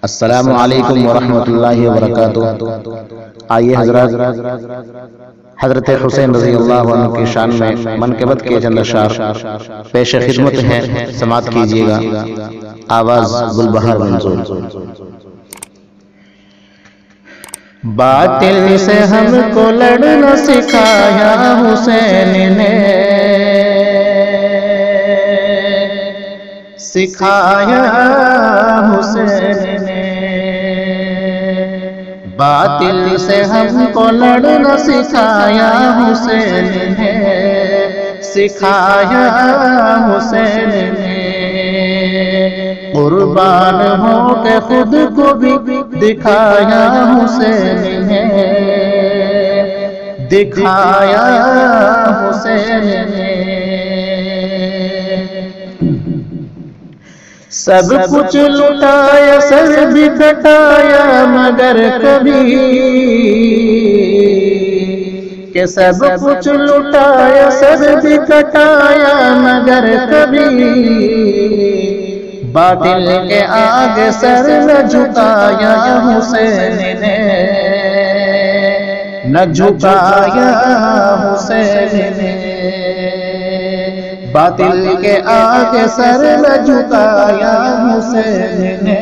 السلام علیکم ورحمۃ اللہ وبرکاتہ۔ آئیے حضرات، حضرت حسین رضی اللہ عنہ کی شان میں منقبت کے چند اشعار پیش خدمت ہیں، سماعت کیجیے گا۔ آواز گلبہار منظور۔ باطل سے ہم کو لڑنا سکھایا حسین نے، سکھایا حسین نے۔ باطل سے ہم کو لڑنا سکھایا حسین نے، سکھایا حسین نے۔ قربان ہو کے خود کو بھی دکھایا حسین نے، دکھایا حسین نے۔ سب کچھ لٹایا، سر بھی کٹایا، مگر کبھی کہ سب کچھ لٹایا، سر بھی کٹایا، مگر کبھی باطل کے آگے سر نہ جھکایا حسین نے، نہ جھکایا حسین نے۔ باطل کے آگے سر نہ جھکایا حسین نے،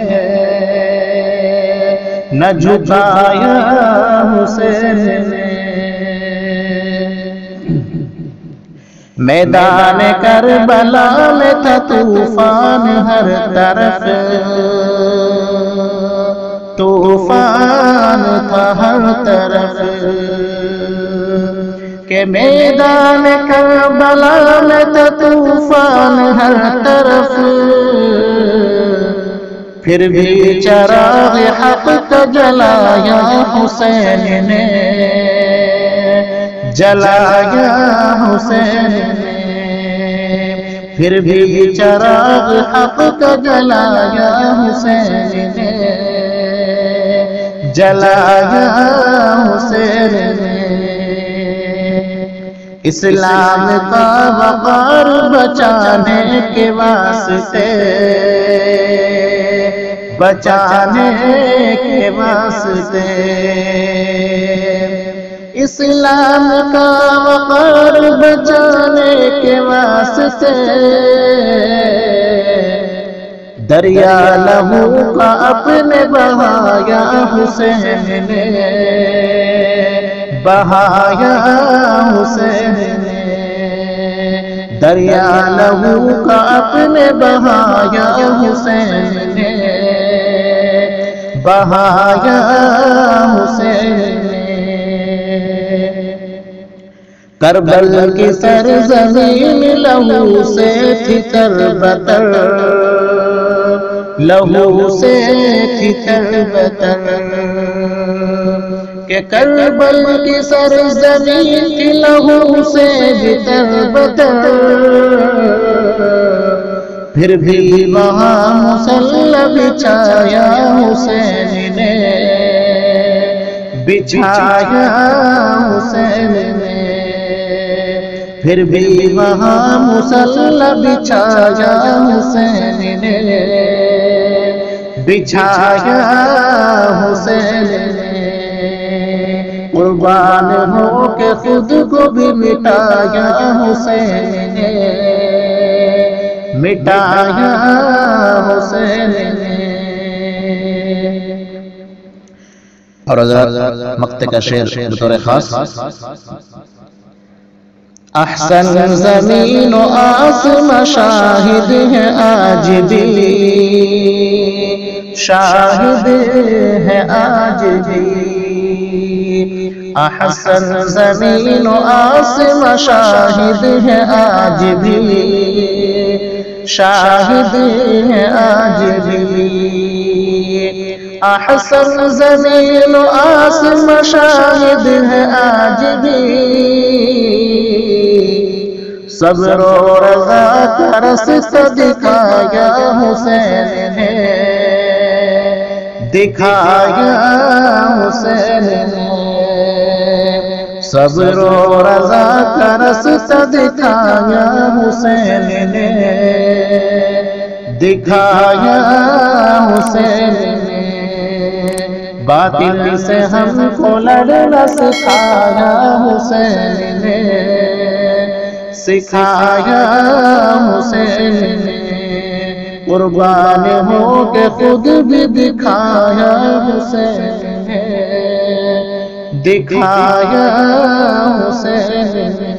نہ جھکایا حسین نے۔ میدان کربلا میں تھا طوفان ہر طرف، طوفان تھا ہر طرف، کہ میدان کربلا میں تھا طوفان ہر طرف، پھر بھی چراغ حق کا جلایا حسین نے، جلایا حسین نے۔ پھر بھی چراغ حق کا جلایا حسین نے، جلایا حسین نے۔ اسلام کا وقار بچانے کے واسطے، بچانے کے واسطے، اسلام کا وقار بچانے کے واسطے، دریا لہو کا اپنے بہایا حسین نے، بہایا حسین نے۔ دریا لہو کا اپنے بہایا حسین نے، بہایا حسین نے۔ کربل کی سرزمین لہو سے تھی تربتر، لہو سے تھی تربتر، کہ کربل کی سرزمین کی لہو سے بھی تربتر، پھر بھی وہاں مسلح بچھایا حسین نے، بچھایا حسین نے۔ پھر بھی وہاں مسلح بچھایا حسین نے، بچھایا حسین نے۔ قربان ہو کے خود کو بھی مٹایا حسین نے، مٹایا حسین نے۔ اور حضرات مقطع کا شعر بطور خاص۔ احسن زمین و آسمان شاہد ہے آج بھی، شاہد ہے آج بھی۔ احسن زمین و آسمان شاہد ہے آج بھی، شاہد ہے آج بھی۔ احسن زمین و آسمان شاہد ہے آج بھی، صبر و رضا کا رستہ دکھایا حسین نے، دکھایا حسین نے۔ صبر و رضا کا رستہ دکھایا حسین نے، دکھایا حسین نے۔ باطل سے ہم کو لڑنا سکھایا حسین نے، سکھایا حسین نے، قربان ہو کے خود بھی دکھایا حسین نے، دکھایا حسین نے۔